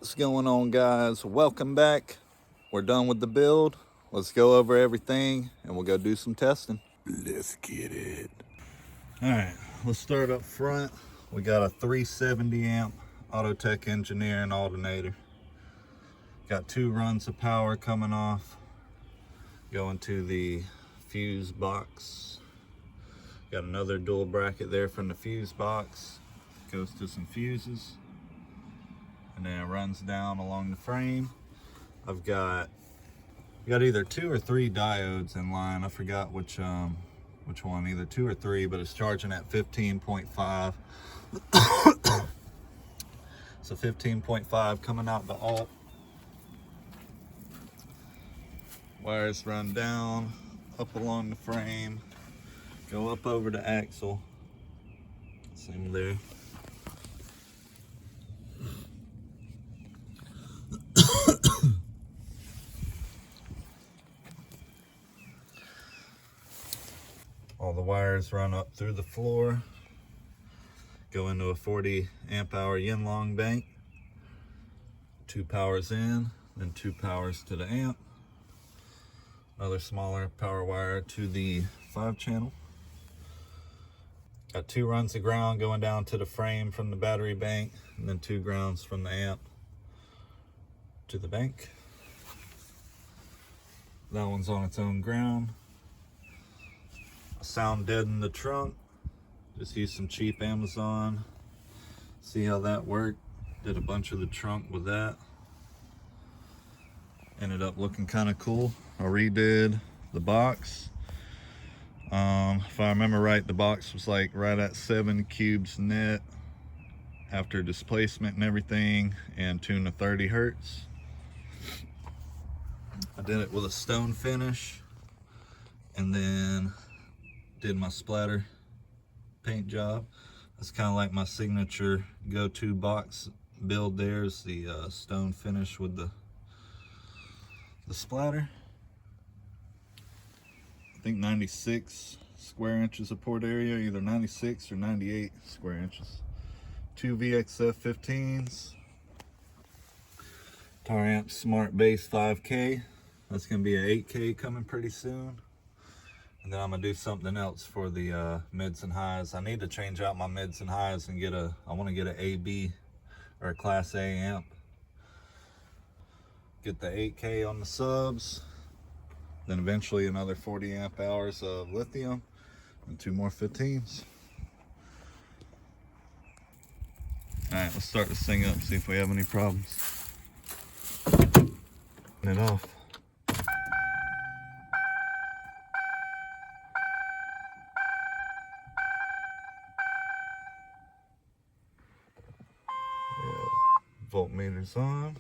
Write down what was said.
What's going on, guys? Welcome back. We're done with the build. Let's go over everything and we'll go do some testing. Let's get it. All right, let's start up front. We got a 370 amp Autotech Engineering alternator. Got 2 runs of power coming off, going to the fuse box. Got another dual bracket there from the fuse box. Goes to some fuses. And then it runs down along the frame. I've got either 2 or 3 diodes in line. I forgot which one, either 2 or 3, but it's charging at 15.5. So 15.5 coming out the alt. Wires run down, up along the frame, go up over the axle. Same there. All the wires run up through the floor, go into a 40 amp hour yin long bank. 2 powers in, then 2 powers to the amp. Another smaller power wire to the 5 channel. Got 2 runs of ground going down to the frame from the battery bank, and then 2 grounds from the amp to the bank. That one's on its own ground. Sound deadened the trunk. Just used some cheap Amazon. See how that worked. Did a bunch of the trunk with that. Ended up looking kind of cool. I redid the box. If I remember right, the box was like right at 7 cubes net after displacement and everything, and tuned to 30 hertz. I did it with a stone finish, and then did my splatter paint job. That's kind of like my signature go-to box build. There's the stone finish with the splatter. I think 96 square inches of port area, either 96 or 98 square inches. 2 VXF 15s. Taramps Smart Base 5K. That's gonna be an 8K coming pretty soon. And then I'm gonna do something else for the mids and highs. I need to change out my mids and highs and I wanna get an AB or a Class A amp. Get the 8K on the subs. Then eventually another 40 amp hours of lithium and 2 more 15s. All right, let's start this thing up, see if we have any problems. Turn it off. Yeah, voltmeter's on.